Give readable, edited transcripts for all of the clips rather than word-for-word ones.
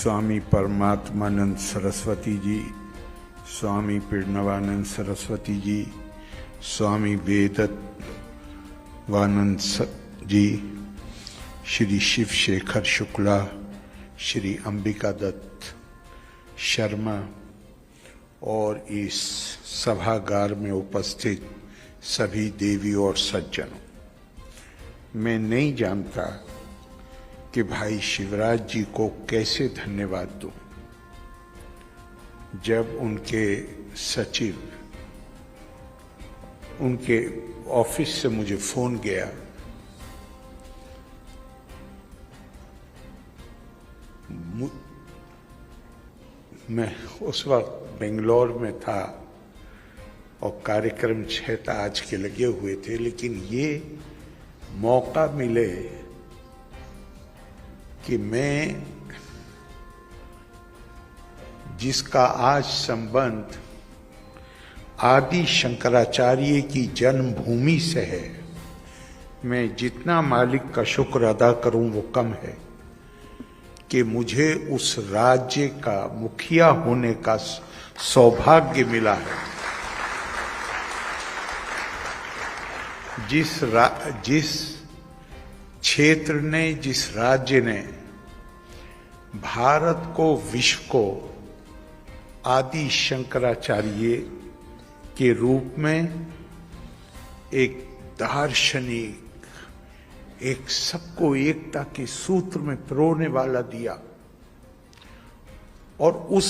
स्वामी परमात्मानंद सरस्वती जी, स्वामी प्रणवानंद सरस्वती जी, स्वामी वेदवानंद जी, श्री शिव शेखर शुक्ला, श्री अंबिका दत्त शर्मा और इस सभागार में उपस्थित सभी देवी और सज्जनों, मैं नहीं जानता कि भाई शिवराज जी को कैसे धन्यवाद दूं। जब उनके सचिव उनके ऑफिस से मुझे फोन गया, मैं उस वक्त बेंगलोर में था और कार्यक्रम 6 आज के लगे हुए थे, लेकिन ये मौका मिले कि मैं जिसका आज संबंध आदि शंकराचार्य की जन्मभूमि से है, मैं जितना मालिक का शुक्र अदा करूं वो कम है कि मुझे उस राज्य का मुखिया होने का सौभाग्य मिला है। जिस क्षेत्र ने, जिस राज्य ने भारत को, विश्व को आदि शंकराचार्य के रूप में एक दार्शनिक, एक सबको एकता के सूत्र में पिरोने वाला दिया, और उस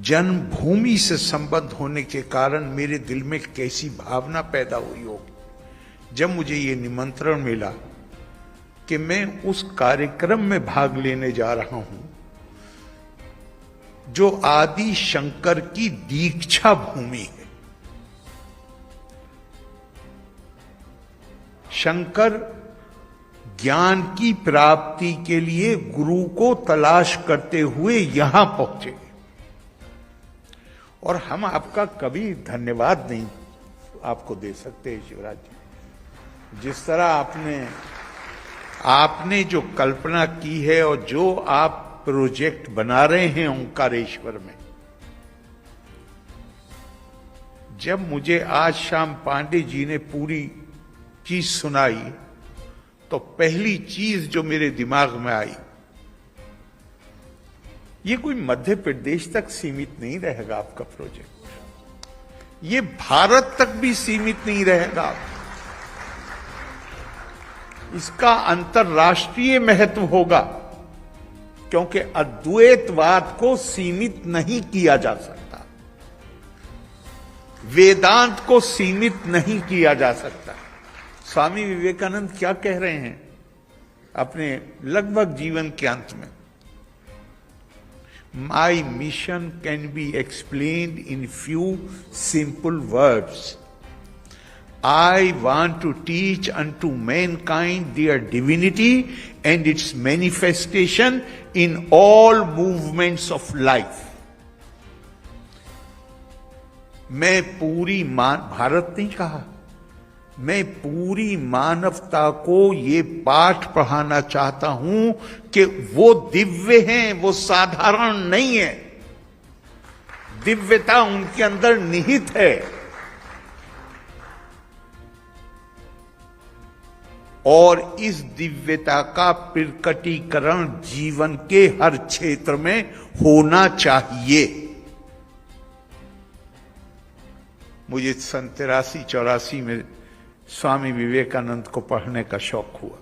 जन्मभूमि से संबद्ध होने के कारण मेरे दिल में कैसी भावना पैदा हुई होगी जब मुझे ये निमंत्रण मिला कि मैं उस कार्यक्रम में भाग लेने जा रहा हूं जो आदि शंकर की दीक्षा भूमि है। शंकर ज्ञान की प्राप्ति के लिए गुरु को तलाश करते हुए यहां पहुंचे, और हम आपका कभी धन्यवाद नहीं आपको दे सकते शिवराज जी। जिस तरह आपने जो कल्पना की है और जो आप प्रोजेक्ट बना रहे हैं ओंकारेश्वर में, जब मुझे आज शाम पांडे जी ने पूरी चीज सुनाई तो पहली चीज जो मेरे दिमाग में आई, ये कोई मध्य प्रदेश तक सीमित नहीं रहेगा आपका प्रोजेक्ट, ये भारत तक भी सीमित नहीं रहेगा, इसका अंतर्राष्ट्रीय महत्व होगा, क्योंकि अद्वैतवाद को सीमित नहीं किया जा सकता, वेदांत को सीमित नहीं किया जा सकता। स्वामी विवेकानंद क्या कह रहे हैं अपने लगभग जीवन के अंत में? माई mission can be explained in few simple words. I want to teach unto mankind their divinity and its manifestation in all movements of life. मैं पूरी भारत नहीं कहा, मैं पूरी मानवता को ये पाठ पढ़ाना चाहता हूं कि वो दिव्य हैं, वो साधारण नहीं है, दिव्यता उनके अंदर निहित है, और इस दिव्यता का प्रकटीकरण जीवन के हर क्षेत्र में होना चाहिए। मुझे 83-84 में स्वामी विवेकानंद को पढ़ने का शौक हुआ,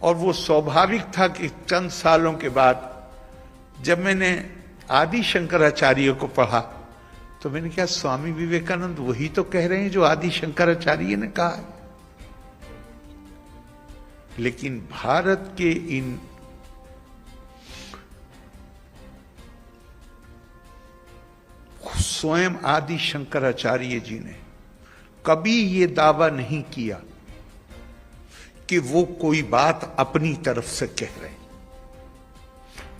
और वो स्वाभाविक था कि चंद सालों के बाद जब मैंने आदि शंकराचार्य को पढ़ा तो मैंने कहा, स्वामी विवेकानंद वही तो कह रहे हैं जो आदि शंकराचार्य ने कहा है। लेकिन भारत के इन स्वयं आदि शंकराचार्य जी ने कभी ये दावा नहीं किया कि वो कोई बात अपनी तरफ से कह रहे हैं।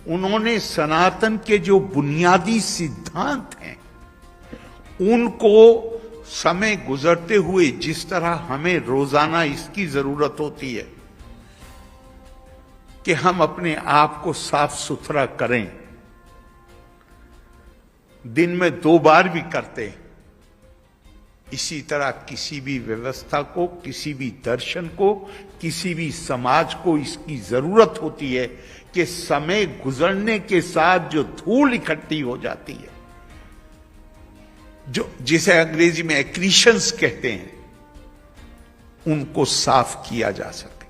उन्होंने सनातन के जो बुनियादी सिद्धांत हैं उनको समय गुजरते हुए, जिस तरह हमें रोजाना इसकी जरूरत होती है कि हम अपने आप को साफ सुथरा करें। दिन में 2 बार भी करते हैं। इसी तरह किसी भी व्यवस्था को, किसी भी दर्शन को, किसी भी समाज को इसकी जरूरत होती है कि समय गुजरने के साथ जो धूल इकट्ठी हो जाती है, जो जिसे अंग्रेजी में एक्रीशंस कहते हैं, उनको साफ किया जा सके।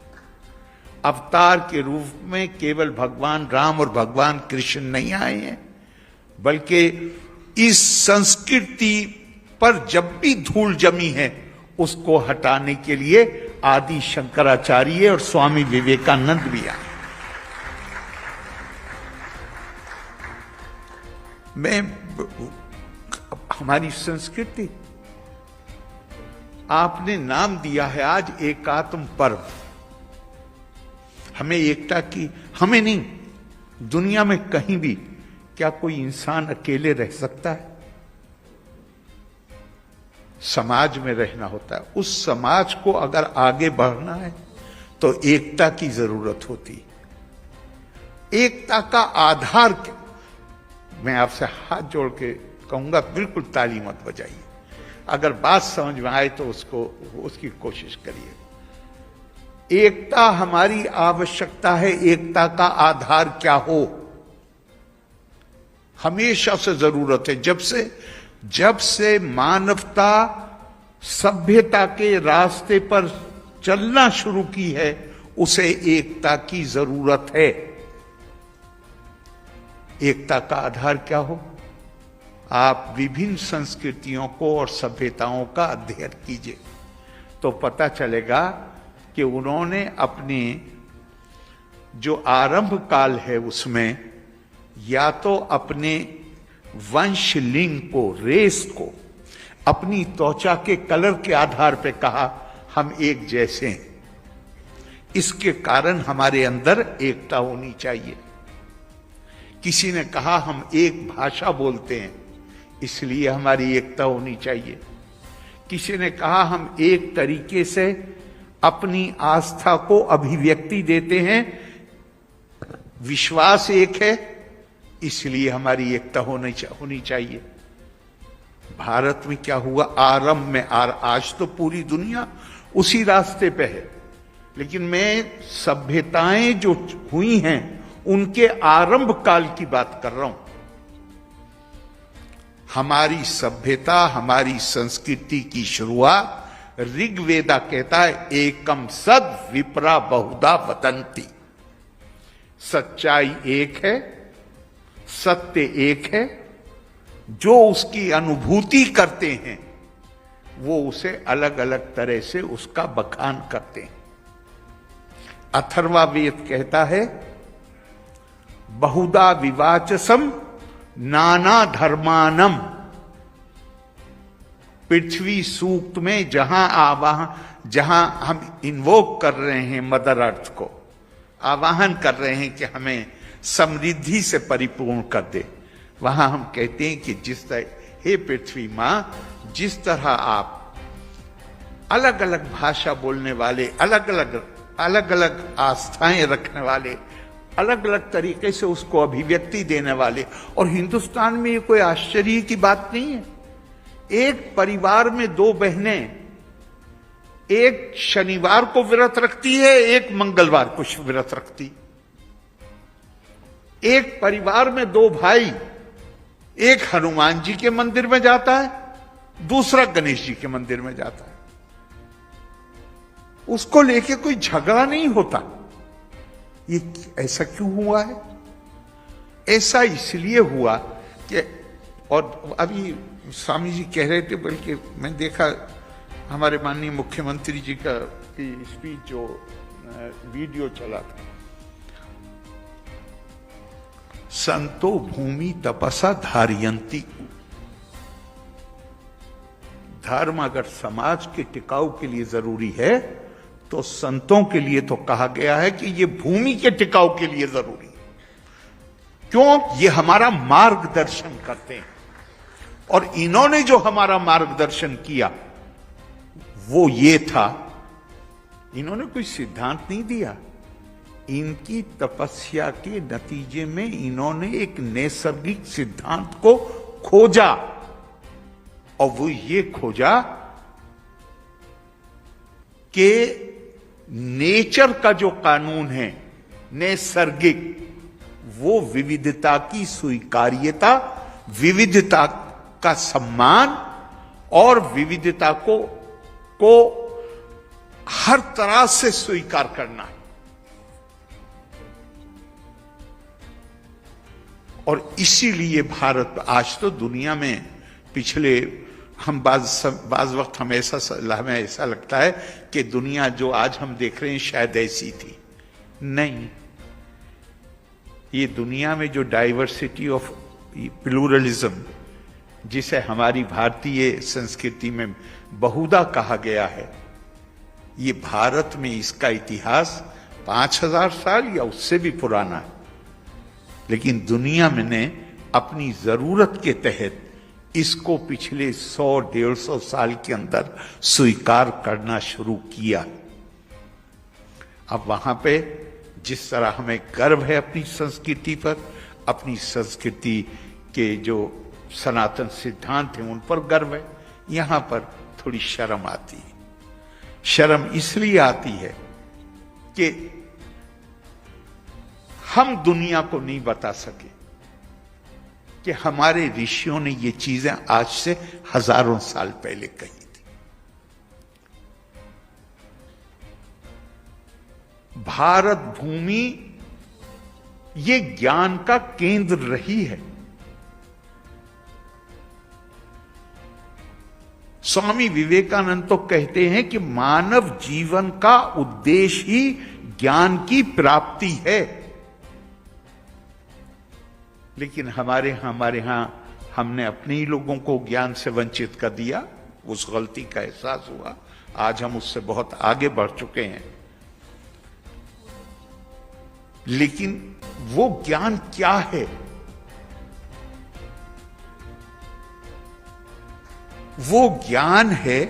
अवतार के रूप में केवल भगवान राम और भगवान कृष्ण नहीं आए हैं, बल्कि इस संस्कृति पर जब भी धूल जमी है उसको हटाने के लिए आदि शंकराचार्य और स्वामी विवेकानंद भी आए। हमारी संस्कृति, आपने नाम दिया है आज एकात्म पर्व। हमें एकता की, हमें नहीं, दुनिया में कहीं भी क्या कोई इंसान अकेले रह सकता है? समाज में रहना होता है। उस समाज को अगर आगे बढ़ना है तो एकता की जरूरत होती है। एकता का आधार क्या? मैं आपसे हाथ जोड़ के कहूंगा, बिल्कुल ताली मत बजाइए। अगर बात समझ में आए तो उसकी कोशिश करिए। एकता हमारी आवश्यकता है। एकता का आधार क्या हो, हमेशा से जरूरत है। जब से मानवता सभ्यता के रास्ते पर चलना शुरू की है, उसे एकता की जरूरत है। एकता का आधार क्या हो? आप विभिन्न संस्कृतियों को और सभ्यताओं का अध्ययन कीजिए तो पता चलेगा कि उन्होंने अपने जो आरंभ काल है उसमें या तो अपने वंश, लिंग को, रेस को, अपनी त्वचा के कलर के आधार पर कहा हम एक जैसे हैं। इसके कारण हमारे अंदर एकता होनी चाहिए। किसी ने कहा हम एक भाषा बोलते हैं, इसलिए हमारी एकता होनी चाहिए। किसी ने कहा हम एक तरीके से अपनी आस्था को अभिव्यक्ति देते हैं, विश्वास एक है, इसलिए हमारी एकता होनी चाहिए। भारत में क्या हुआ? आरंभ में आज तो पूरी दुनिया उसी रास्ते पे है, लेकिन मैं सभ्यताएं जो हुई हैं उनके आरंभ काल की बात कर रहा हूं। हमारी सभ्यता, हमारी संस्कृति की शुरुआत ऋग्वेदा कहता है एकम सद विप्रा बहुधा वदंती। सच्चाई एक है, सत्य एक है। जो उसकी अनुभूति करते हैं वो उसे अलग अलग तरह से उसका बखान करते हैं। अथर्ववेद कहता है बहुधा विवाचसम नाना धर्मानम। पृथ्वी सूक्त में जहां हम इन्वोक कर रहे हैं मदर अर्थ को, आवाहन कर रहे हैं कि हमें समृद्धि से परिपूर्ण कर दे, वहां हम कहते हैं कि जिस तरह, हे पृथ्वी मां, जिस तरह आप अलग अलग भाषा बोलने वाले, अलग अलग आस्थाएं रखने वाले, अलग अलग तरीके से उसको अभिव्यक्ति देने वाले, और हिंदुस्तान में ये कोई आश्चर्य की बात नहीं है। एक परिवार में 2 बहनें, एक शनिवार को व्रत रखती है, एक मंगलवार को व्रत रखती। एक परिवार में 2 भाई, एक हनुमान जी के मंदिर में जाता है, दूसरा गणेश जी के मंदिर में जाता है। उसको लेके कोई झगड़ा नहीं होता। ये ऐसा क्यों हुआ है? ऐसा इसलिए हुआ कि, और अभी स्वामी जी कह रहे थे, बल्कि मैं देखा हमारे माननीय मुख्यमंत्री जी का स्पीच जो वीडियो चला था, संतो भूमि तपसा धारयंती। धर्म अगर समाज के टिकाऊ के लिए जरूरी है तो संतों के लिए तो कहा गया है कि ये भूमि के टिकाऊ के लिए जरूरी है। क्यों? ये हमारा मार्गदर्शन करते हैं, और इन्होंने जो हमारा मार्गदर्शन किया वो ये था, इन्होंने कोई सिद्धांत नहीं दिया, इनकी तपस्या के नतीजे में इन्होंने एक नैसर्गिक सिद्धांत को खोजा, और वो ये खोजा कि नेचर का जो कानून है नैसर्गिक, वो विविधता की स्वीकार्यता, विविधता का सम्मान और विविधता को हर तरह से स्वीकार करना है। और इसीलिए भारत आज तो दुनिया में पिछले हम बाज वक्त हमें ऐसा लगता है कि दुनिया जो आज हम देख रहे हैं शायद ऐसी थी। नहीं, ये दुनिया में जो डाइवर्सिटी ऑफ प्लूरलिज्म, जिसे हमारी भारतीय संस्कृति में बहुधा कहा गया है, ये भारत में इसका इतिहास 5000 साल या उससे भी पुराना है। लेकिन दुनिया में ने अपनी जरूरत के तहत इसको पिछले 100-150 साल के अंदर स्वीकार करना शुरू किया। अब वहां पे जिस तरह हमें गर्व है अपनी संस्कृति पर, अपनी संस्कृति के जो सनातन सिद्धांत हैं उन पर गर्व है, यहां पर थोड़ी शर्म आती है। शर्म इसलिए आती है कि हम दुनिया को नहीं बता सके कि हमारे ऋषियों ने ये चीजें आज से हजारों साल पहले कही थी। भारत भूमि ये ज्ञान का केंद्र रही है। स्वामी विवेकानंद तो कहते हैं कि मानव जीवन का उद्देश्य ही ज्ञान की प्राप्ति है। लेकिन हमारे यहां हमने अपने ही लोगों को ज्ञान से वंचित कर दिया, उस गलती का एहसास हुआ। आज हम उससे बहुत आगे बढ़ चुके हैं। लेकिन वो ज्ञान क्या है? वो ज्ञान है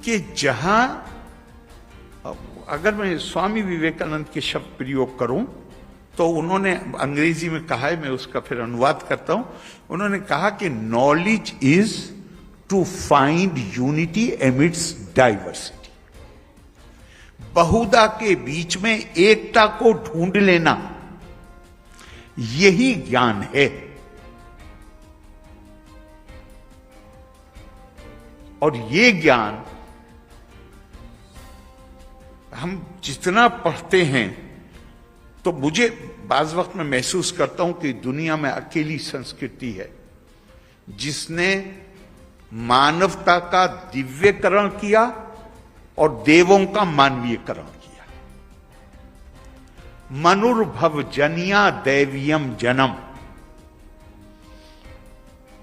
कि जहां, अगर मैं स्वामी विवेकानंद के शब्द प्रयोग करूं तो उन्होंने अंग्रेजी में कहा है, मैं उसका फिर अनुवाद करता हूं। उन्होंने कहा कि knowledge is to find unity amidst diversity. बहुधा के बीच में एकता को ढूंढ लेना, यही ज्ञान है। और ये ज्ञान हम जितना पढ़ते हैं तो मुझे बाज वक्त में महसूस करता हूं कि दुनिया में अकेली संस्कृति है जिसने मानवता का दिव्यकरण किया और देवों का मानवीयकरण किया। मनुर्भव जनिया दैवीयम जन्म।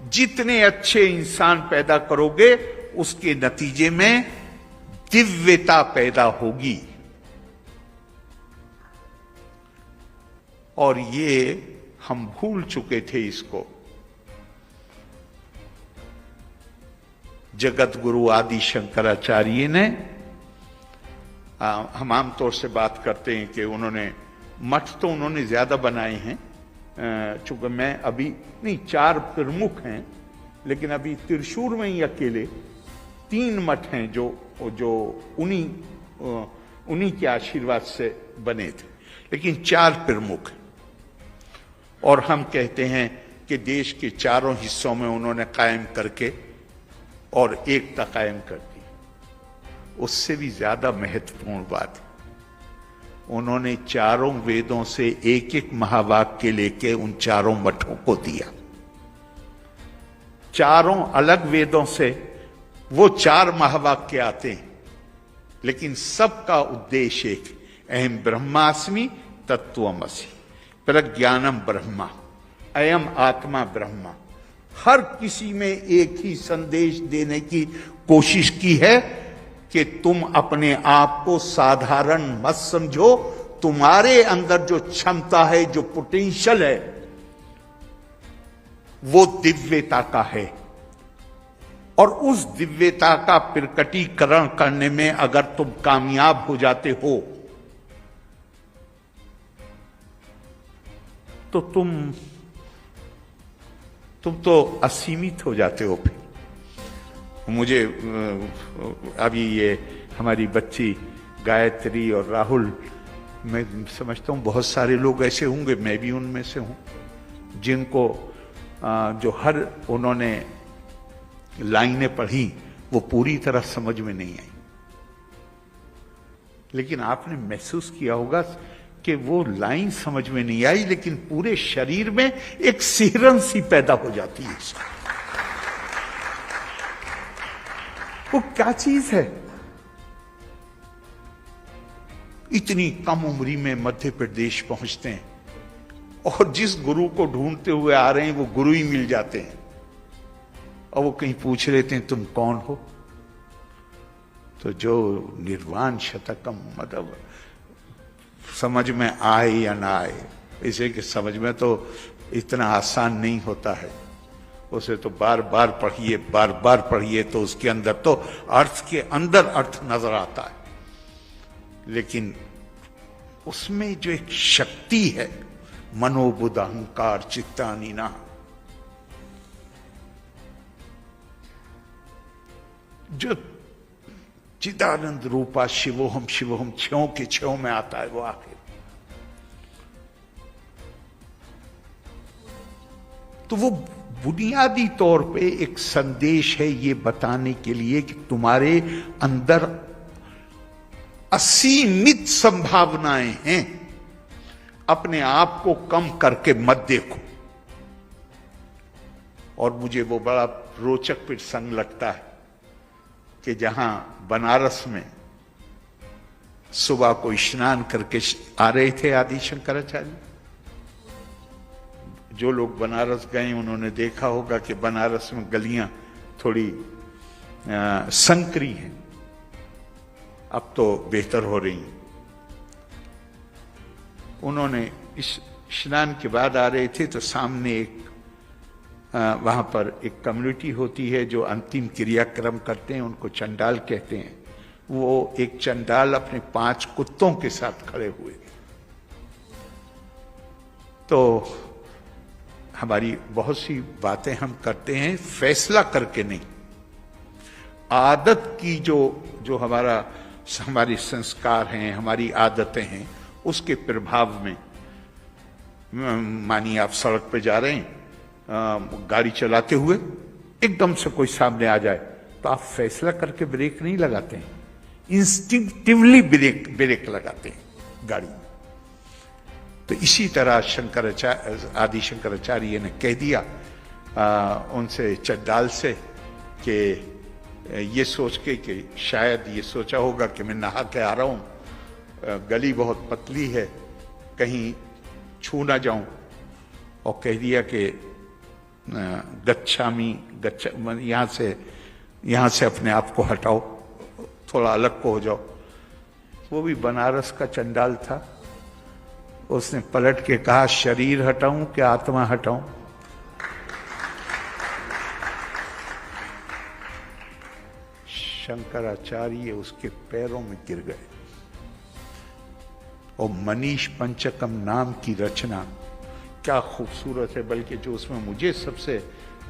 जितने अच्छे इंसान पैदा करोगे उसके नतीजे में दिव्यता पैदा होगी। और ये हम भूल चुके थे इसको। जगत गुरु आदि शंकराचार्य ने, हम आमतौर से बात करते हैं कि उन्होंने मठ तो उन्होंने ज्यादा बनाए हैं, चूंकि मैं अभी नहीं, 4 प्रमुख हैं, लेकिन अभी त्रिशूर में ही अकेले 3 मठ हैं जो उन्हीं के आशीर्वाद से बने थे, लेकिन 4 प्रमुख हैं। और हम कहते हैं कि देश के चारों हिस्सों में उन्होंने कायम करके और एकता कायम कर दी। उससे भी ज्यादा महत्वपूर्ण बात है, उन्होंने चारों वेदों से एक एक महावाक्य लेके उन चारों मठों को दिया। चारों अलग वेदों से वो 4 महावाक्य आते हैं, लेकिन सबका उद्देश्य एक, अहम ब्रह्मास्मि तत्त्वमसि, प्रज्ञानम ब्रह्मा, अयम आत्मा ब्रह्मा। हर किसी में एक ही संदेश देने की कोशिश की है कि तुम अपने आप को साधारण मत समझो, तुम्हारे अंदर जो क्षमता है, जो पोटेंशियल है, वो दिव्यता का है। और उस दिव्यता का प्रकटीकरण करने में अगर तुम कामयाब हो जाते हो तो तुम तो असीमित हो जाते हो। फिर मुझे अभी ये हमारी बच्ची गायत्री और राहुल, मैं समझता हूं बहुत सारे लोग ऐसे होंगे, मैं भी उनमें से हूं, जिनको जो हर उन्होंने लाइनें पढ़ी वो पूरी तरह समझ में नहीं आई, लेकिन आपने महसूस किया होगा कि वो लाइन समझ में नहीं आई, लेकिन पूरे शरीर में एक सिहरन सी पैदा हो जाती है। वो क्या चीज है? इतनी कम उम्री में मध्य प्रदेश पहुंचते हैं और जिस गुरु को ढूंढते हुए आ रहे हैं वो गुरु ही मिल जाते हैं, और वो कहीं पूछ लेते हैं तुम कौन हो, तो जो निर्वाण शतकम, मतलब समझ में आए या ना आए, इसे कि समझ में तो इतना आसान नहीं होता है, उसे तो बार बार पढ़िए, बार बार पढ़िए तो उसके अंदर तो अर्थ के अंदर अर्थ नजर आता है। लेकिन उसमें जो एक शक्ति है, मनोबुद्ध अहंकार चित्तानीना, जो चिदानंद रूपा शिवोहम शिवोहम छयों के छयों में आता है वो आखिर, तो वो बुनियादी तौर पे एक संदेश है ये बताने के लिए कि तुम्हारे अंदर असीमित संभावनाएं हैं, अपने आप को कम करके मत देखो। और मुझे वो बड़ा रोचक प्रसंग लगता है कि जहां बनारस में सुबह को स्नान करके आ रहे थे आदि शंकराचार्य। जो लोग बनारस गए उन्होंने देखा होगा कि बनारस में गलियां थोड़ी संकरी हैं, अब तो बेहतर हो रही हैं। उन्होंने इस स्नान के बाद आ रहे थे तो सामने एक वहां पर एक कम्युनिटी होती है जो अंतिम क्रियाक्रम करते हैं, उनको चंडाल कहते हैं। वो एक चंडाल अपने 5 कुत्तों के साथ खड़े हुए। तो हमारी बहुत सी बातें हम करते हैं फैसला करके नहीं, आदत की जो हमारी संस्कार हैं, हमारी आदतें हैं, उसके प्रभाव में। मानिए आप सड़क पे जा रहे हैं, गाड़ी चलाते हुए एकदम से कोई सामने आ जाए तो आप फैसला करके ब्रेक नहीं लगाते हैं, इंस्टिंक्टिवली ब्रेक लगाते हैं गाड़ी में। तो इसी तरह आदि शंकराचार्य ने कह दिया उनसे चंडाल से कि ये सोच के कि शायद ये सोचा होगा कि मैं नहा के आ रहा हूं, गली बहुत पतली है, कहीं छू ना जाऊं, और कह दिया कि गच्छामी यहां से अपने आप को हटाओ, थोड़ा अलग को हो जाओ। वो भी बनारस का चंडाल था, उसने पलट के कहा शरीर हटाऊं कि आत्मा हटाऊं? शंकराचार्य उसके पैरों में गिर गए। और मनीष पंचकम नाम की रचना क्या खूबसूरत है, बल्कि जो उसमें मुझे सबसे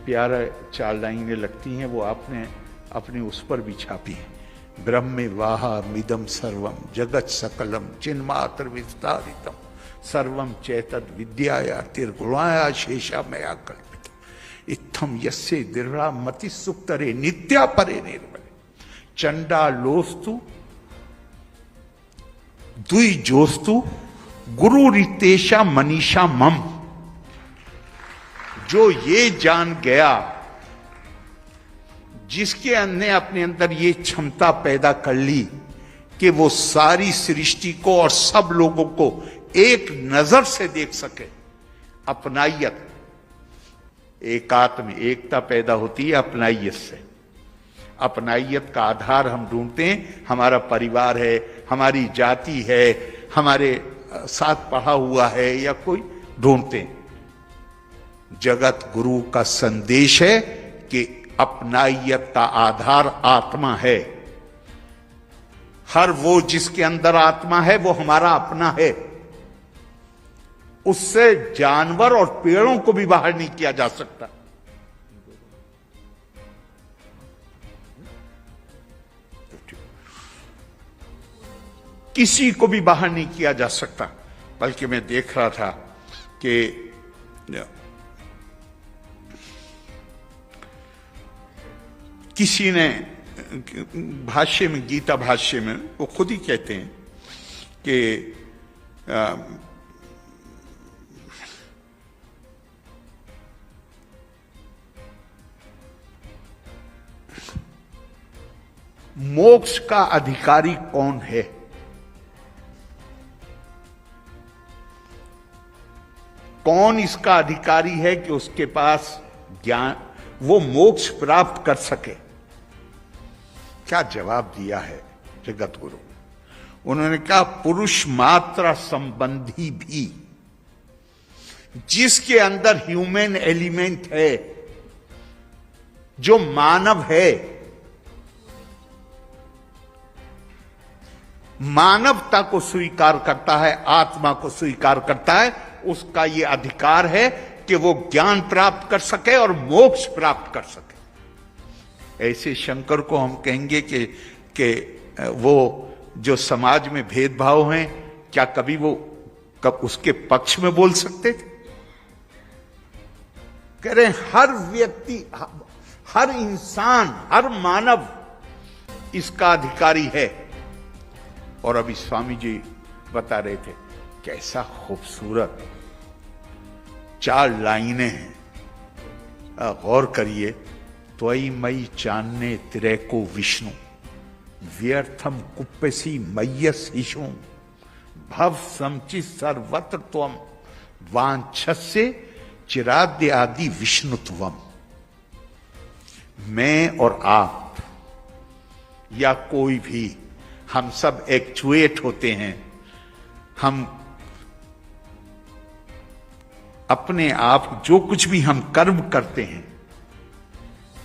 प्यारा 4 लाइनें लगती हैं वो आपने अपने उस पर भी छापी है। ब्रह्मे वाहा मिदम सर्वम जगत सकलम चिन्मात्र विस्तारितम सर्वम चैतद विद्याया तिर्गुणाया शेषा मया कल्पित इत्थम यस्ये दृढ़ा मति सुक्तरे नित्या परे निर्मले चंडालोस्तु द्विजोस्तु गुरु रितेशा मनीषा मम। जो ये जान गया, जिसके ने अपने अंदर ये क्षमता पैदा कर ली कि वो सारी सृष्टि को और सब लोगों को एक नजर से देख सके, अपनाइयत, एकात्म एकता पैदा होती है अपनाइयत से। अपनाइयत का आधार हम ढूंढते हैं, हमारा परिवार है, हमारी जाति है, हमारे साथ पढ़ा हुआ है, या कोई ढूंढते हैं। जगत गुरु का संदेश है कि अपनाइयत का आधार आत्मा है। हर वो जिसके अंदर आत्मा है वो हमारा अपना है। उससे जानवर और पेड़ों को भी बाहर नहीं किया जा सकता। किसी को भी बाहर नहीं किया जा सकता। बल्कि मैं देख रहा था कि किसी ने भाष्य में, गीता भाष्य में वो खुद ही कहते हैं कि मोक्ष का अधिकारी कौन है? कौन इसका अधिकारी है कि उसके पास ज्ञान, वो मोक्ष प्राप्त कर सके? क्या जवाब दिया है जगत गुरु? उन्होंने कहा पुरुष मात्रा संबंधी भी जिसके अंदर ह्यूमन एलिमेंट है, जो मानव है, मानवता को स्वीकार करता है, आत्मा को स्वीकार करता है, उसका यह अधिकार है कि वो ज्ञान प्राप्त कर सके और मोक्ष प्राप्त कर सके। ऐसे शंकर को हम कहेंगे कि वो जो समाज में भेदभाव हैं, क्या कभी वो उसके पक्ष में बोल सकते थे? कह रहे हैं हर व्यक्ति, हर इंसान, हर मानव इसका अधिकारी है। और अभी स्वामी जी बता रहे थे कैसा खूबसूरत 4 लाइनें हैं, गौर करिए। त्वयि मयि चान्ने तिरेको विष्णु व्यर्थम कुप्पसी मय्यस ईशु भव समचि सर्वत्र त्वम वांछस्य चिराद्य आदि विष्णुत्वम। मैं और आप या कोई भी, हम सब एक्चुएट होते हैं। हम अपने आप जो कुछ भी हम कर्म करते हैं,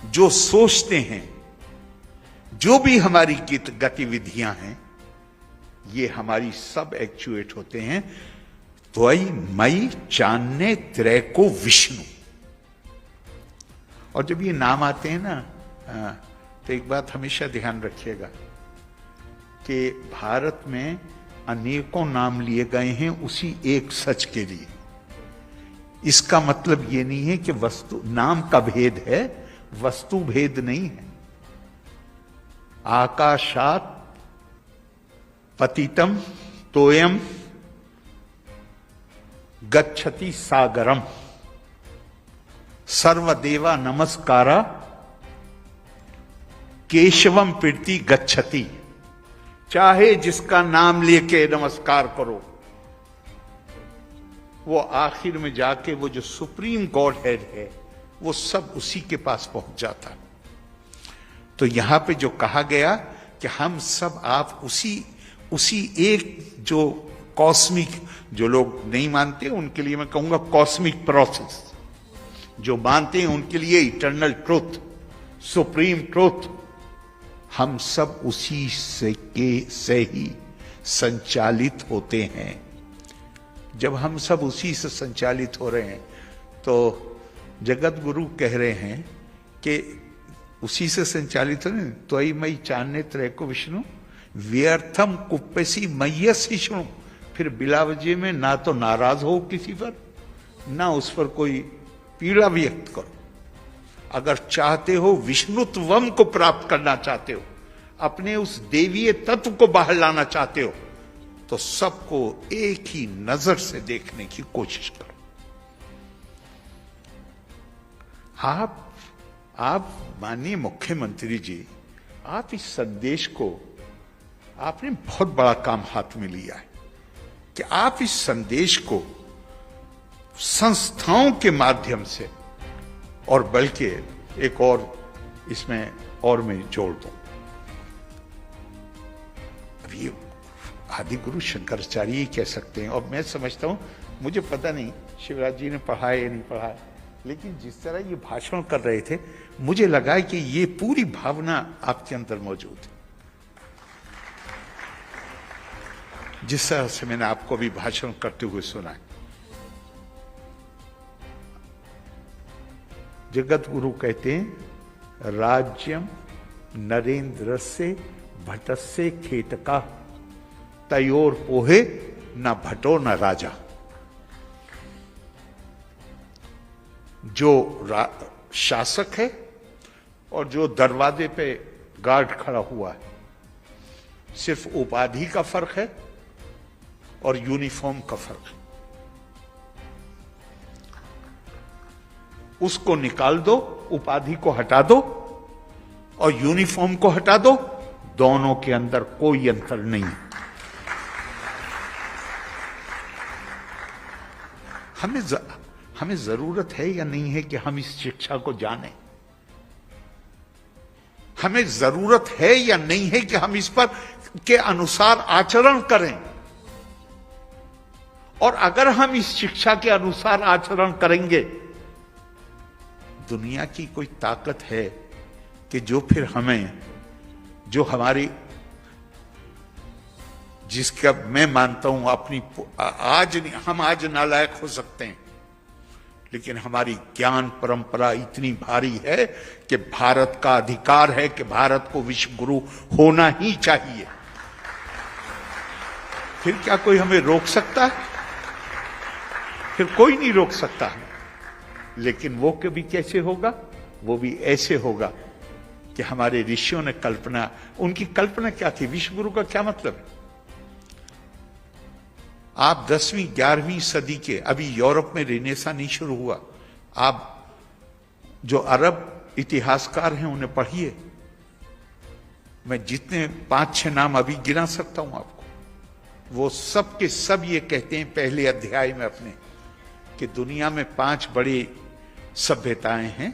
जो सोचते हैं, जो भी हमारी गतिविधियां हैं, ये हमारी सब एक्चुएट होते हैं त्वयि मयि चान्ने त्रैको विष्णु। और जब ये नाम आते हैं ना, तो एक बात हमेशा ध्यान रखिएगा कि भारत में अनेकों नाम लिए गए हैं उसी एक सच के लिए। इसका मतलब ये नहीं है कि वस्तु, नाम का भेद है, वस्तु भेद नहीं है। आकाशात पतितम तोयम गच्छति सागरम सर्वदेवा नमस्कारा केशवम प्रीति गच्छति। चाहे जिसका नाम लेके नमस्कार करो, वो आखिर में जाके वो जो सुप्रीम गॉड हेड है, वो सब उसी के पास पहुंच जाता। तो यहां पे जो कहा गया कि हम सब आप उसी एक जो कॉस्मिक, जो लोग नहीं मानते उनके लिए मैं कहूंगा कॉस्मिक प्रोसेस, जो मानते हैं उनके लिए इटर्नल ट्रूथ, सुप्रीम ट्रूथ, हम सब उसी से ही संचालित होते हैं। जब हम सब उसी से संचालित हो रहे हैं, तो जगत गुरु कह रहे हैं कि उसी से संचालित हो रहे हैं। त्वयि मयि चान्ने त्रैको विष्णु व्यर्थम कुप्पसी मय्यस ईशु। फिर बिलावजे में ना तो नाराज हो किसी पर, ना उस पर कोई पीड़ा व्यक्त करो। अगर चाहते हो, विष्णुत्वम को प्राप्त करना चाहते हो, अपने उस देवीय तत्व को बाहर लाना चाहते हो, तो सबको एक ही नजर से देखने की कोशिश करो। आप माननीय मुख्यमंत्री जी, आप इस संदेश को, आपने बहुत बड़ा काम हाथ में लिया है कि आप इस संदेश को संस्थाओं के माध्यम से, और बल्कि एक और इसमें और मैं जोड़ दूं, अभी आदि गुरु शंकराचार्य ही कह सकते हैं। और मैं समझता हूं, मुझे पता नहीं शिवराज जी ने पढ़ा है या नहीं पढ़ा है, लेकिन जिस तरह ये भाषण कर रहे थे, मुझे लगा कि ये पूरी भावना आपके अंदर मौजूद है। जिस तरह से मैंने आपको भी भाषण करते हुए सुना है। जगत गुरु कहते हैं, राज्यम नरेंद्र से भटस्य खेटका, तयोर पोहे न भटो न राजा। जो शासक है और जो दरवाजे पे गार्ड खड़ा हुआ है, सिर्फ उपाधि का फर्क है और यूनिफॉर्म का फर्क है। उसको निकाल दो, उपाधि को हटा दो और यूनिफॉर्म को हटा दो, दोनों के अंदर कोई अंतर नहीं है। हमें जरूरत है या नहीं है कि हम इस शिक्षा को जानें? हमें जरूरत है या नहीं है कि हम इस पर के अनुसार आचरण करें? और अगर हम इस शिक्षा के अनुसार आचरण करेंगे, दुनिया की कोई ताकत है कि जो फिर हमें, जो हमारी, जिसका मैं मानता हूं अपनी, हम आज नालायक हो सकते हैं, लेकिन हमारी ज्ञान परंपरा इतनी भारी है कि भारत का अधिकार है कि भारत को विश्व गुरु होना ही चाहिए। फिर क्या कोई हमें रोक सकता है? फिर कोई नहीं रोक सकता है। लेकिन वो कभी कैसे होगा? वो भी ऐसे होगा कि हमारे ऋषियों ने कल्पना, उनकी कल्पना क्या थी? विश्व गुरु का क्या मतलब है? आप 10वीं 11वीं सदी के, अभी यूरोप में रेनेसा नहीं शुरू हुआ, आप जो अरब इतिहासकार हैं उन्हें पढ़िए। मैं जितने 5-6 नाम अभी गिना सकता हूं आपको, वो सब के सब ये कहते हैं पहले अध्याय में अपने, कि दुनिया में 5 बड़ी सभ्यताएं हैं।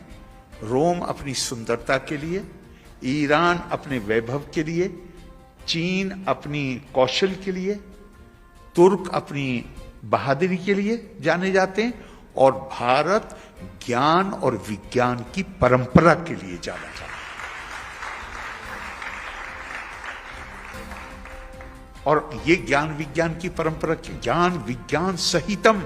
रोम अपनी सुंदरता के लिए, ईरान अपने वैभव के लिए, चीन अपनी कौशल के लिए, तुर्क अपनी बहादुरी के लिए जाने जाते हैं, और भारत ज्ञान और विज्ञान की परंपरा के लिए जाना जाता है। और ये ज्ञान विज्ञान की परंपरा, ज्ञान विज्ञान सहितम,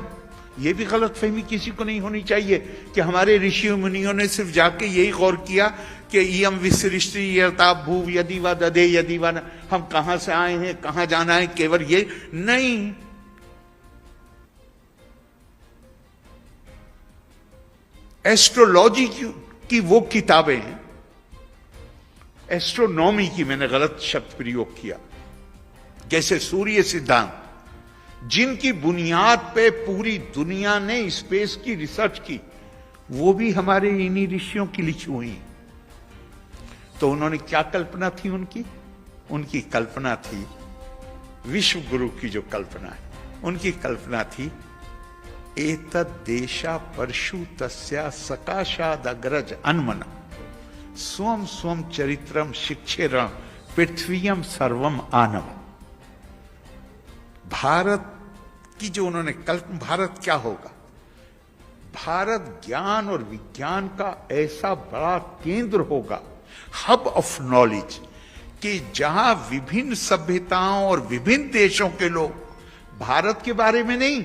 ये भी गलतफहमी किसी को नहीं होनी चाहिए कि हमारे ऋषि मुनियों ने सिर्फ जाके यही गौर किया कि इयम विसृष्टि यता भूव यदि व दधे यदि व, हम कहां से आए हैं, कहां जाना है, केवल ये नहीं। एस्ट्रोलॉजी की वो किताबें हैं, एस्ट्रोनॉमी की मैंने गलत शब्द प्रयोग किया, जैसे सूर्य सिद्धांत, जिनकी बुनियाद पे पूरी दुनिया ने स्पेस की रिसर्च की, वो भी हमारे इन्हीं ऋषियों की लिखी हुई। तो उन्होंने क्या कल्पना थी उनकी कल्पना थी, विश्व गुरु की जो कल्पना है, उनकी कल्पना थी, एतद् देशा परशु तस्या सकाशाद अग्रज अन्मना स्वम स्वम चरित्रम शिक्षेरम पृथ्वीयम सर्वम आनव। भारत की जो उन्होंने कल्पना, भारत क्या होगा? भारत ज्ञान और विज्ञान का ऐसा बड़ा केंद्र होगा, हब ऑफ नॉलेज, कि जहां विभिन्न सभ्यताओं और विभिन्न देशों के लोग भारत के बारे में नहीं,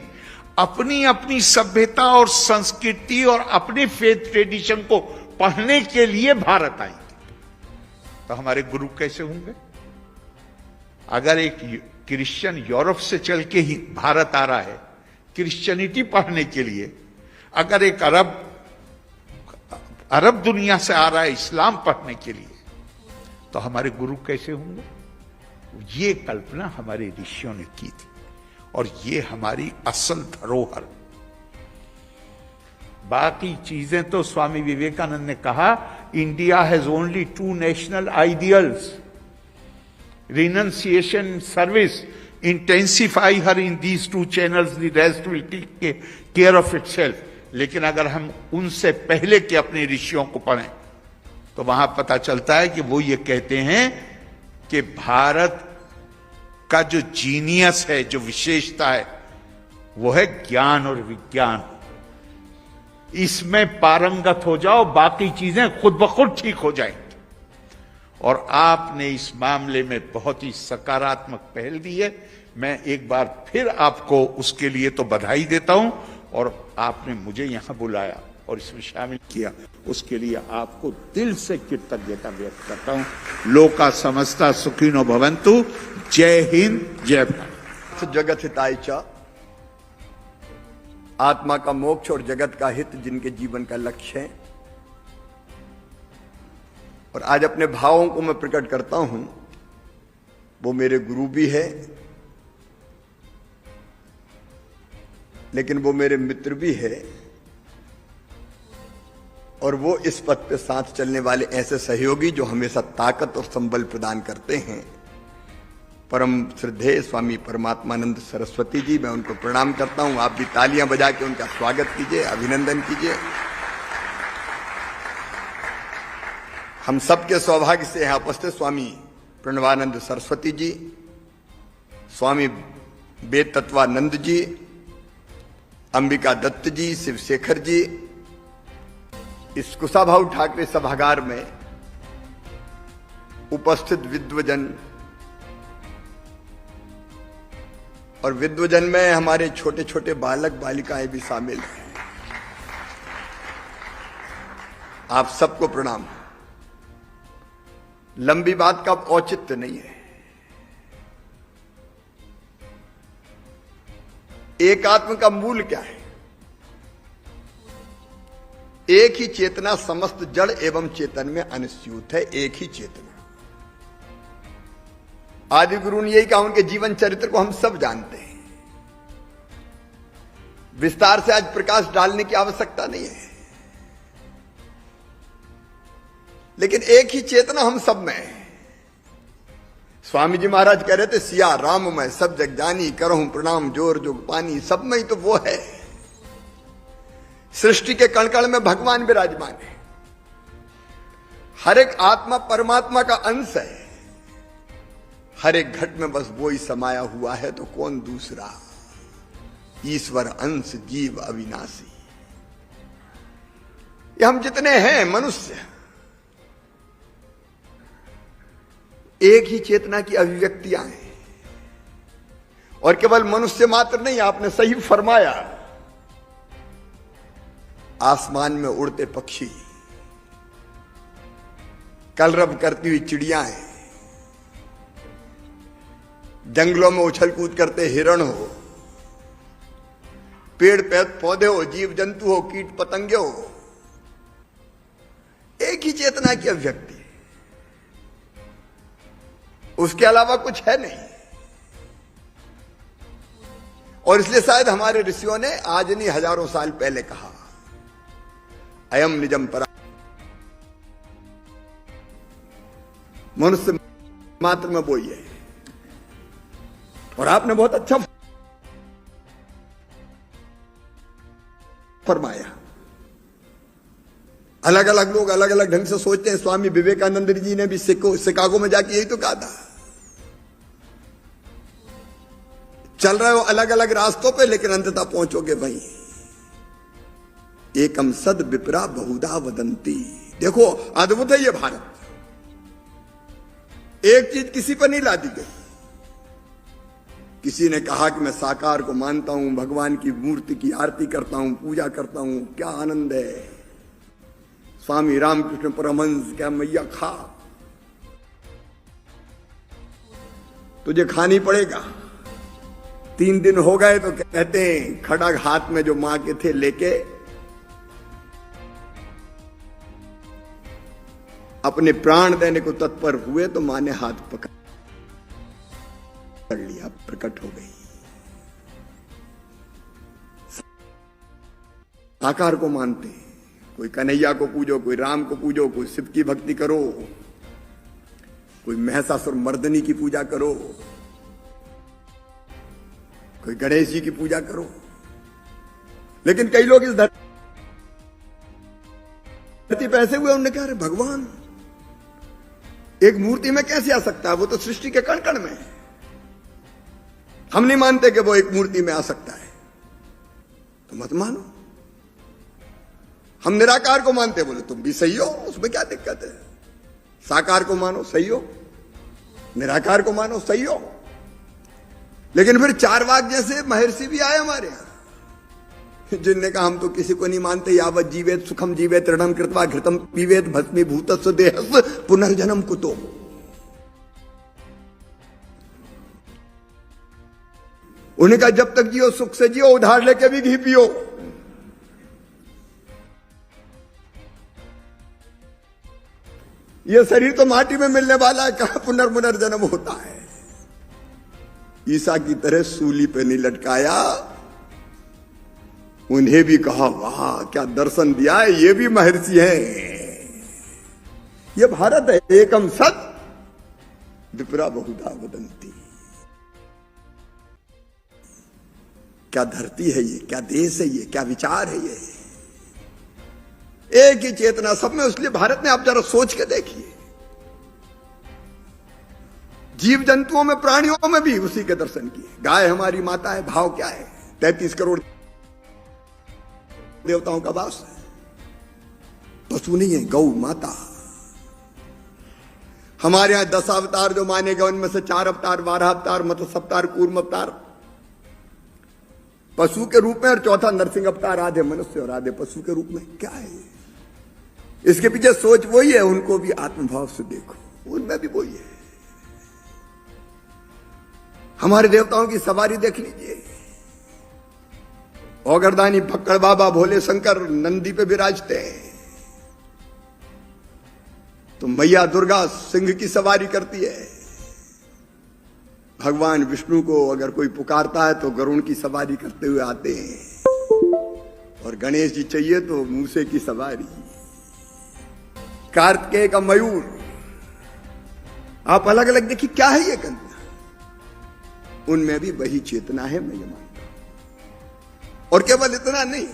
अपनी अपनी सभ्यता और संस्कृति और अपने फेथ ट्रेडिशन को पढ़ने के लिए भारत आएंगे। तो हमारे गुरु कैसे होंगे? अगर एक क्रिश्चियन यूरोप से चल के ही भारत आ रहा है क्रिश्चियनिटी पढ़ने के लिए, अगर एक अरब दुनिया से आ रहा है इस्लाम पढ़ने के लिए, तो हमारे गुरु कैसे होंगे? ये कल्पना हमारे ऋषियों ने की थी, और ये हमारी असल धरोहर। बाकी चीजें तो स्वामी विवेकानंद ने कहा, India has only 2 national ideals, renunciation service, intensify her in these 2 channels, the rest will take care of itself। लेकिन अगर हम उनसे पहले के अपने ऋषियों को पढ़ें तो वहां पता चलता है कि वो ये कहते हैं कि भारत का जो जीनियस है, जो विशेषता है, वो है ज्ञान और विज्ञान। इसमें पारंगत हो जाओ, बाकी चीजें खुद ब खुद ठीक हो जाएंगी। और आपने इस मामले में बहुत ही सकारात्मक पहल दी है। मैं एक बार फिर आपको उसके लिए तो बधाई देता हूं, और आपने मुझे यहां बुलाया और इसमें शामिल किया, उसके लिए आपको दिल से कृतज्ञता व्यक्त करता हूं। लोका समस्ता सुखिनो भवन्तु। जय हिंद, जय भारत। जगत हिताय च, आत्मा का मोक्ष और जगत का हित जिनके जीवन का लक्ष्य है, और आज अपने भावों को मैं प्रकट करता हूं। वो मेरे गुरु भी है, लेकिन वो मेरे मित्र भी है, और वो इस पथ पे साथ चलने वाले ऐसे सहयोगी जो हमेशा ताकत और संबल प्रदान करते हैं। परम श्रद्धेय स्वामी परमात्मानंद सरस्वती जी, मैं उनको प्रणाम करता हूं। आप भी तालियां बजा के उनका स्वागत कीजिए, अभिनंदन कीजिए। हम सबके सौभाग्य से यहां उपस्थित स्वामी प्रणवानंद सरस्वती जी, स्वामी वेद तत्वानंद जी, अंबिका दत्त जी, शिवशेखर जी, इस कुशाभाऊ ठाकरे सभागार में उपस्थित विद्वजन, और विद्वजन में हमारे छोटे छोटे बालक बालिकाएं भी शामिल हैं। आप सबको प्रणाम। लंबी बात का औचित्य नहीं है। एकात्म का मूल क्या है? एक ही चेतना समस्त जड़ एवं चेतन में अनुस्यूत है। एक ही चेतना। आदि गुरु ने यही कहा, उनके जीवन चरित्र को हम सब जानते हैं, विस्तार से आज प्रकाश डालने की आवश्यकता नहीं है। लेकिन एक ही चेतना हम सब में है। स्वामी जी महाराज कह रहे थे, सिया राम मैं सब जग जानी, करहूं प्रणाम जोर जोग पानी। सब में ही तो वो है। सृष्टि के कण कण में भगवान विराजमान है। हर एक आत्मा परमात्मा का अंश है। हर एक घट में बस वो ही समाया हुआ है, तो कौन दूसरा? ईश्वर अंश जीव अविनाशी। ये हम जितने हैं मनुष्य, एक ही चेतना की अभिव्यक्तियां हैं। और केवल मनुष्य मात्र नहीं, आपने सही फरमाया, आसमान में उड़ते पक्षी, कलरव करती हुई चिड़ियां, जंगलों में उछल कूद करते हिरण हो, पेड़ पौधे हो, जीव जंतु हो, कीट पतंगे हो, एक ही चेतना की अभिव्यक्ति है। उसके अलावा कुछ है नहीं। और इसलिए शायद हमारे ऋषियों ने आज नहीं हजारों साल पहले कहा, अयम निजम परा। मनुष्य मात्र में वो ही है। और आपने बहुत अच्छा फरमाया। अलग अलग लोग अलग अलग ढंग से सोचते हैं। स्वामी विवेकानंद जी ने भी शिकागो में जाके यही तो कहा था, चल रहे हो अलग अलग रास्तों पे, लेकिन अंततः पहुंचोगे वहीं। एकम सद विप्रा बहुधा वदंती। देखो अद्भुत है ये भारत। एक चीज किसी पर नहीं ला दी गई। किसी ने कहा कि मैं साकार को मानता हूं, भगवान की मूर्ति की आरती करता हूं, पूजा करता हूं, क्या आनंद है। स्वामी रामकृष्ण परमहंस क्या मैया खा, तुझे खानी पड़ेगा। 3 दिन हो गए तो कहते हैं खड़ग हाथ में जो मां के थे लेके अपने प्राण देने को तत्पर हुए, तो मां ने हाथ पकड़ लिया, प्रकट हो गई। साकार को मानते हैं। कोई कन्हैया को पूजो, कोई राम को पूजो, कोई शिव की भक्ति करो, कोई महिषासुर मर्दनी की पूजा करो, कोई गणेश जी की पूजा करो। लेकिन कई लोग इस धरती पे ऐसे हुए, उन्होंने कहा, अरे भगवान एक मूर्ति में कैसे आ सकता है? वो तो सृष्टि के कण कण में है। हम नहीं मानते कि वो एक मूर्ति में आ सकता है। तो मत मानो। हम निराकार को मानते, बोले तुम भी सही हो, उसमें क्या दिक्कत है। साकार को मानो सही हो, निराकार को मानो सही हो। लेकिन फिर चारवाक जैसे महर्षि भी आए हमारे यहां, जिनने कहा हम तो किसी को नहीं मानते, यावत जीवेत सुखम जीवेत ऋणम कृत्वा घृतम पीवेत भस्मीभूतस्य देहस्य पुनर्जन्म कुतो। उन्हें कहा जब तक जियो सुख से जियो, उधार लेके भी घी पियो। यह शरीर तो माटी में मिलने वाला है, कहां पुनर्जन्म होता है। ईसा की तरह सूली पे नहीं लटकाया, उन्हें भी कहा वाह क्या दर्शन दिया है, ये भी महर्षि हैं। ये भारत है, एकम सत विप्रा बहुधा वदंती। क्या धरती है ये, क्या देश है ये, क्या विचार है ये, एक ही चेतना सब में। इसलिए भारत ने आप जरा सोच के देखिए, जीव जंतुओं में प्राणियों में भी उसी के दर्शन किए। गाय हमारी माता है, भाव क्या है, 33 करोड़ देवताओं का वास है, पशु नहीं है, गौ माता। हमारे यहां 10 अवतार जो माने गए, उनमें से 4 अवतार 12 अवतार मत्स्य अवतार कूर्म अवतार पशु के रूप में, और चौथा नरसिंह अवतार, आधे मनुष्य और आधे पशु के रूप में। क्या है इसके पीछे सोच वही है। उनको भी आत्मभाव से देखो, उनमें भी वही है। हमारे देवताओं की सवारी देख लीजिए, औगरदानी फक्कड़ बाबा भोले शंकर नंदी पे विराजते हैं, तो मैया दुर्गा सिंह की सवारी करती है। भगवान विष्णु को अगर कोई पुकारता है तो गरुड़ की सवारी करते हुए आते हैं, और गणेश जी चाहिए तो मूसे की सवारी, कार्तिकेय का मयूर। आप अलग अलग देखिए क्या है ये कन्या, उनमें भी वही चेतना है, मैं ये मानता हूं। और केवल इतना नहीं,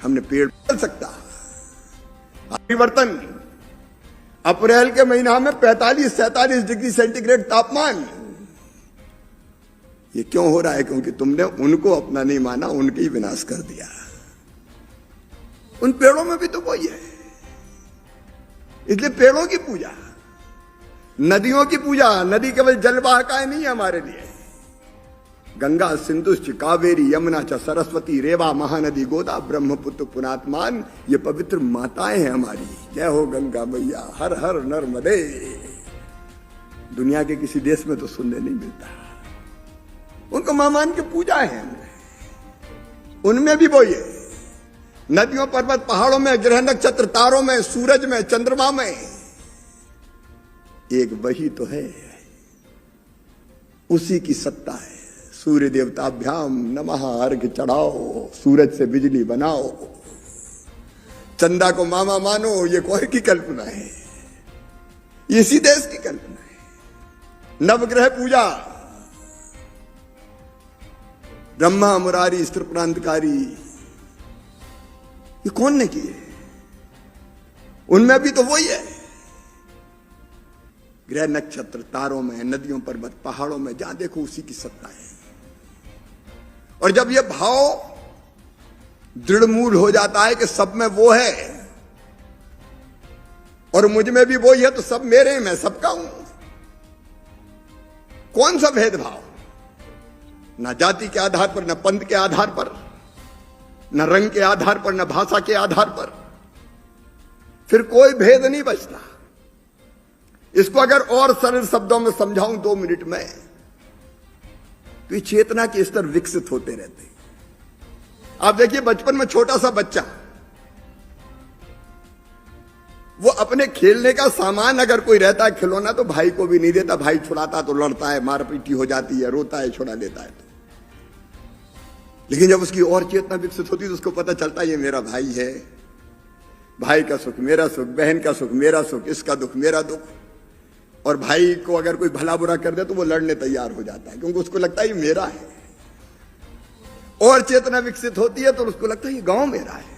हमने पेड़ बदल सकता परिवर्तन। अप्रैल के महीना में 45-47 डिग्री सेंटीग्रेड तापमान, ये क्यों हो रहा है? क्योंकि तुमने उनको अपना नहीं माना, उनके ही विनाश कर दिया। उन पेड़ों में भी तो वही है। इसलिए पेड़ों की पूजा, नदियों की पूजा, नदी केवल जलवाहकाएं नहीं है हमारे लिए। गंगा सिंधु कावेरी यमुना च सरस्वती रेवा महानदी गोदा ब्रह्मपुत्र पुनात्मान, ये पवित्र माताएं हैं हमारी। जय हो गंगा मैया, हर हर नर्मदे। दुनिया के किसी देश में तो सुनने नहीं मिलता। उनको मां मान के पूजा है। उनमें भी वो ये नदियों पर्वत पहाड़ों में, ग्रह नक्षत्र तारों में, सूरज में, चंद्रमा में, एक वही तो है, उसी की सत्ता है। सूर्य देवताभ्याम नमः, अर्घ चढ़ाओ, सूरज से बिजली बनाओ, चंदा को मामा मानो। ये कौन की कल्पना है? इसी देश की कल्पना है। नवग्रह पूजा, ब्रह्मा मुरारी स्त्रिपुरांतकारी, ये कौन ने किए? उनमें भी तो वही है। ग्रह नक्षत्र तारों में, नदियों पर्वत पहाड़ों में, जहां देखो उसी की सत्ता है। और जब यह भाव दृढ़मूल हो जाता है कि सब में वो है और मुझ में भी वो ही है, तो सब मेरे हैं, मैं सबका हूं। कौन सा भेदभाव? ना जाति के आधार पर, ना पंथ के आधार पर, न रंग के आधार पर, न भाषा के आधार पर, फिर कोई भेद नहीं बचता। इसको अगर और सरल शब्दों में समझाऊं 2 मिनट में, तो ये चेतना के स्तर विकसित होते रहते हैं। आप देखिए बचपन में छोटा सा बच्चा, वो अपने खेलने का सामान अगर कोई रहता है, खिलौना, तो भाई को भी नहीं देता। भाई छुड़ाता तो लड़ता है, मारपीटी हो जाती है, रोता है, छुड़ा देता है। लेकिन जब उसकी और चेतना विकसित होती है तो उसको पता चलता है ये मेरा भाई है, भाई का सुख मेरा सुख, बहन का सुख मेरा सुख, इसका दुख मेरा दुख। और भाई को अगर कोई भला बुरा कर दे तो वो लड़ने तैयार हो जाता है, क्योंकि उसको लगता है ये मेरा है। और चेतना विकसित होती है तो उसको लगता है ये गांव मेरा है।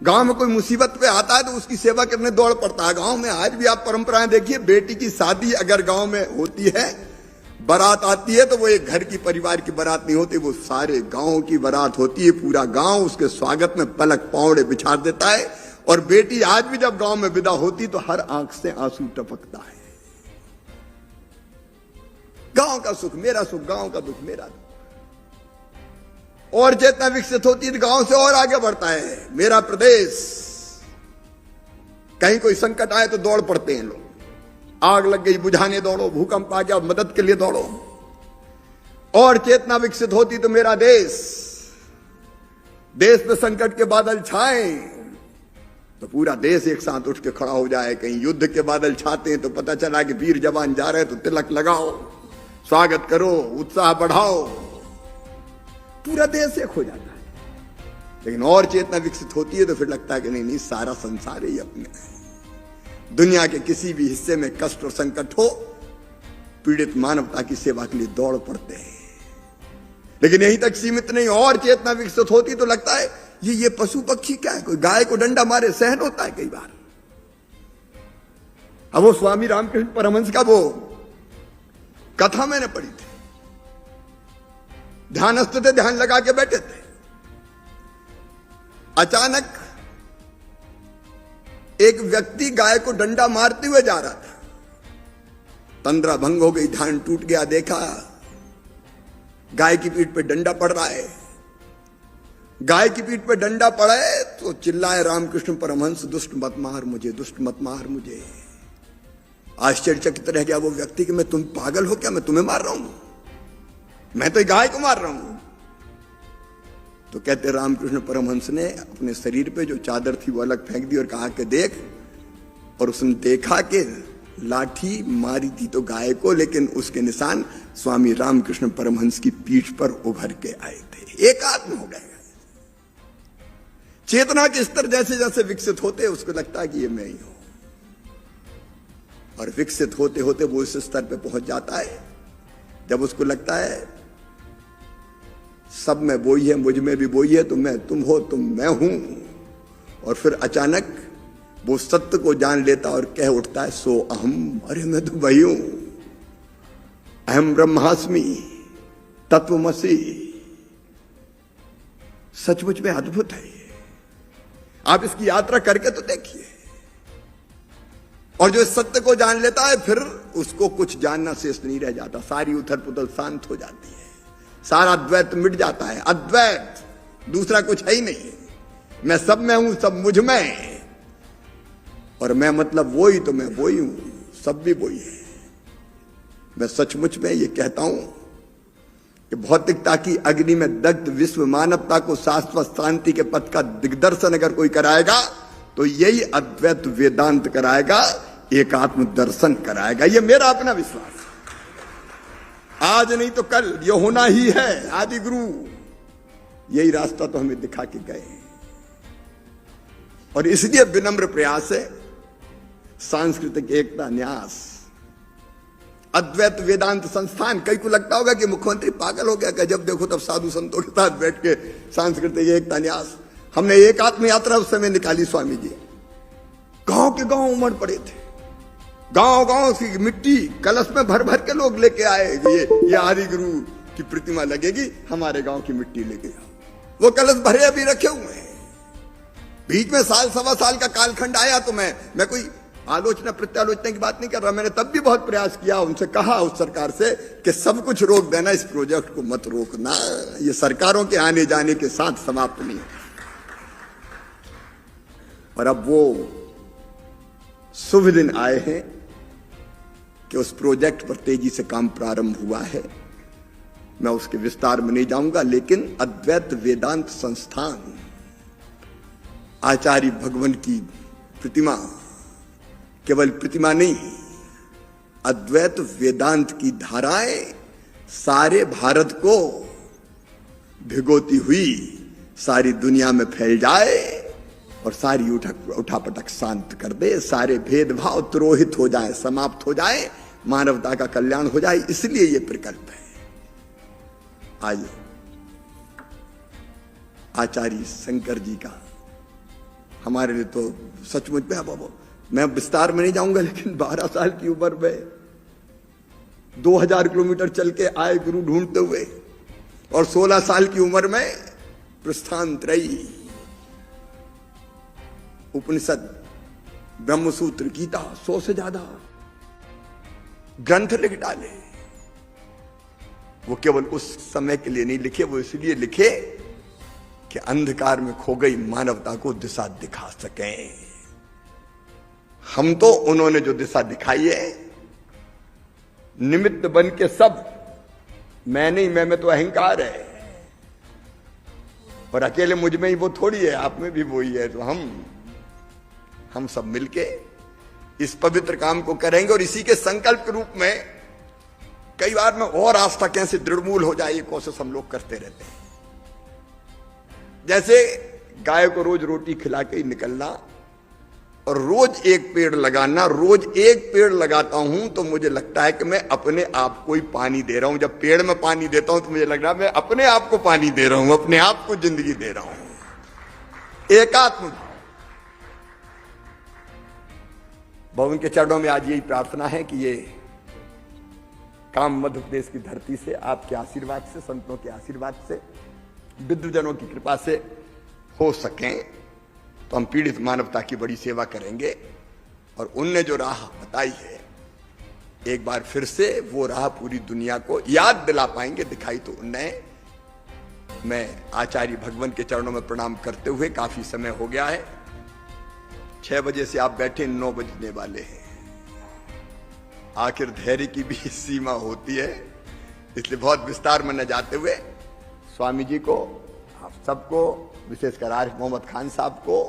गांव में कोई मुसीबत पे आता है तो उसकी सेवा करने दौड़ पड़ता है। गांव में आज भी आप परंपराएं देखिए, बेटी की शादी अगर गांव में होती है, बारात आती है तो वो एक घर की परिवार की बारात नहीं होती, वो सारे गांव की बारात होती है। पूरा गांव उसके स्वागत में पलक पौड़े बिछा देता है। और बेटी आज भी जब गांव में विदा होती तो हर आंख से आंसू टपकता है। गांव का सुख मेरा सुख, गांव का दुख मेरा दुख। और चेतना विकसित होती है तो गांव से और आगे बढ़ता है मेरा प्रदेश। कहीं कोई संकट आए तो दौड़ पड़ते हैं लोग, आग लग गई बुझाने दौड़ो, भूकंप आ गया मदद के लिए दौड़ो। और चेतना विकसित होती तो मेरा देश, देश पे संकट के बादल छाए तो पूरा देश एक साथ उठ के खड़ा हो जाए। कहीं युद्ध के बादल छाते हैं तो पता चला कि वीर जवान जा रहे हैं तो तिलक लगाओ, स्वागत करो, उत्साह बढ़ाओ, पूरा देश एक हो जाता है। लेकिन और चेतना विकसित होती है तो फिर लगता है कि नहीं नहीं, सारा संसार ही अपने है। दुनिया के किसी भी हिस्से में कष्ट और संकट हो, पीड़ित मानवता की सेवा के लिए दौड़ पड़ते हैं। लेकिन यहीं तक सीमित नहीं, और चेतना विकसित होती तो लगता है ये पशु पक्षी क्या है, कोई गाय को डंडा मारे सहन होता है कई बार। अब वो स्वामी रामकृष्ण परमहंस का वो कथा मैंने पढ़ी थी, ध्यानस्थ थे, ध्यान लगा के बैठे थे, अचानक एक व्यक्ति गाय को डंडा मारते हुए जा रहा था। तंद्रा भंग हो गई, ध्यान टूट गया, देखा गाय की पीठ पे डंडा पड़ रहा है। गाय की पीठ पे डंडा पड़ा है तो चिल्लाए रामकृष्ण परमहंस, दुष्ट मत मार मुझे, दुष्ट मत मार मुझे। आश्चर्यचकित रह गया वो व्यक्ति कि मैं, तुम पागल हो क्या, मैं तुम्हें मार रहा हूं, मैं तो गाय को मार रहा हूं। तो कहते रामकृष्ण परमहंस ने अपने शरीर पे जो चादर थी वो अलग फेंक दी और कहा कि देख। और उसने देखा कि लाठी मारी थी तो गाय को, लेकिन उसके निशान स्वामी रामकृष्ण परमहंस की पीठ पर उभर के आए थे। एकात्म हो गए। चेतना के स्तर जैसे जैसे विकसित होते उसको लगता है कि ये मैं ही हूं, और विकसित होते होते वो इस स्तर पे पहुंच जाता है जब उसको लगता है सब में वो ही है, मुझ में भी वो ही है, तो मैं तुम हो, तुम मैं हूं। और फिर अचानक वो सत्य को जान लेता और कह उठता है सो अहम, अरे मैं तो वही हूं, अहम ब्रह्मास्मि तत्वमसि। सचमुच में अद्भुत है। आप इसकी यात्रा करके तो देखिए। और जो इस सत्य को जान लेता है फिर उसको कुछ जानना शेष नहीं रह जाता, सारी उथल पुथल शांत हो जाती है, सारा द्वैत मिट जाता है। अद्वैत, दूसरा कुछ है ही नहीं। मैं सब में हूं, सब मुझ में, और मैं मतलब वो ही, तो मैं वो ही हूं, सब भी वो ही है। मैं सचमुच में ये कहता हूं कि भौतिकता की अग्नि में दग्ध विश्व मानवता को शाश्वत शांति के पथ का दिग्दर्शन अगर कोई कराएगा तो यही अद्वैत वेदांत कराएगा, एकात्म दर्शन कराएगा। ये मेरा अपना विश्वास है। आज नहीं तो कल ये होना ही है। आदि गुरु यही रास्ता तो हमें दिखा के गए। और इसलिए विनम्र प्रयास है, सांस्कृतिक एकता न्यास, अद्वैत वेदांत संस्थान। कई को लगता होगा कि मुख्यमंत्री पागल हो गया कि जब देखो तब साधु संतों के साथ बैठ के सांस्कृतिक एकता न्यास। हमने एक आत्म यात्रा उस समय निकाली स्वामी जी, गांव के गांव उमड़ पड़े थे, गांव गांव की मिट्टी कलश में भर भर के लोग लेके आए। ये आदि गुरु की प्रतिमा लगेगी, हमारे गांव की मिट्टी लेके आओ। वो कलश भरे अभी रखे हुए हैं। बीच में साल सवा साल का कालखंड आया तो मैं कोई आलोचना प्रत्यालोचना की बात नहीं कर रहा। मैंने तब भी बहुत प्रयास किया, उनसे कहा उस सरकार से कि सब कुछ रोक देना, इस प्रोजेक्ट को मत रोकना, ये सरकारों के आने जाने के साथ समाप्त नहीं है। और अब वो शुभ दिन आए हैं कि उस प्रोजेक्ट पर तेजी से काम प्रारंभ हुआ है। मैं उसके विस्तार में नहीं जाऊंगा, लेकिन अद्वैत वेदांत संस्थान, आचार्य भगवान की प्रतिमा, केवल प्रतिमा नहीं, अद्वैत वेदांत की धाराएं सारे भारत को भिगोती हुई सारी दुनिया में फैल जाए और सारी उठापटक शांत कर दे, सारे भेदभाव तिरोहित हो जाए, समाप्त हो जाए, मानवता का कल्याण हो जाए। इसलिए यह प्रकल्प है। आज आचार्य शंकर जी का हमारे लिए तो सचमुच में, अब मैं विस्तार में नहीं जाऊंगा, लेकिन 12 साल की उम्र में 2000 किलोमीटर चल के आए गुरु ढूंढते हुए, और 16 साल की उम्र में प्रस्थानत्रयी, उपनिषद, ब्रह्मसूत्र, गीता, 100 से ज्यादा ग्रंथ लिख डाले। वो केवल उस समय के लिए नहीं लिखे, वो इसलिए लिखे कि अंधकार में खो गई मानवता को दिशा दिखा सकें। हम तो उन्होंने जो दिशा दिखाई है, निमित्त बन के सब, मैं नहीं, मैं में तो अहंकार है, और अकेले मुझ में ही वो थोड़ी है, आप में भी वो ही है। तो हम सब मिलके इस पवित्र काम को करेंगे, और इसी के संकल्प के रूप में कई बार में और आस्था कैसे दृढ़मूल हो जाए, ये कोशिश हम लोग करते रहते हैं। जैसे गाय को रोज रोटी खिला के ही निकलना, और रोज एक पेड़ लगाना। रोज एक पेड़ लगाता हूं तो मुझे लगता है कि मैं अपने आप को ही पानी दे रहा हूं। जब पेड़ में पानी देता हूं तो मुझे लग रहा है मैं अपने आप को पानी दे रहा हूं, अपने आप को जिंदगी दे रहा हूं। एकात्म भवन के चरणों में आज यही प्रार्थना है कि ये काम मध्य प्रदेश की धरती से, आपके आशीर्वाद से, संतों के आशीर्वाद से, विद्वजनों की कृपा से हो सकें, तो हम पीड़ित मानवता की बड़ी सेवा करेंगे। और उनने जो राह बताई है, एक बार फिर से वो राह पूरी दुनिया को याद दिला पाएंगे। दिखाई तो उनने। मैं आचार्य भगवंत के चरणों में प्रणाम करते हुए, काफी समय हो गया है, 6 बजे से आप बैठे, 9 बजने वाले हैं। आखिर धैर्य की भी सीमा होती है, इसलिए बहुत विस्तार में न जाते हुए स्वामी जी को, आप सबको, विशेषकर आरिफ मोहम्मद खान साहब को,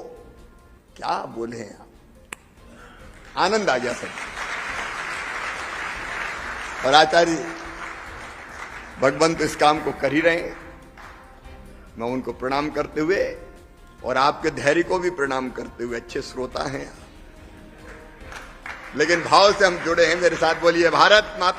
क्या बोले हैं आप, आनंद आ गया सब। और आचार्य भगवंत इस काम को कर ही रहे हैं। मैं उनको प्रणाम करते हुए और आपके धैर्य को भी प्रणाम करते हुए, अच्छे श्रोता हैं लेकिन भाव से हम जुड़े हैं। मेरे साथ बोलिए भारत माता।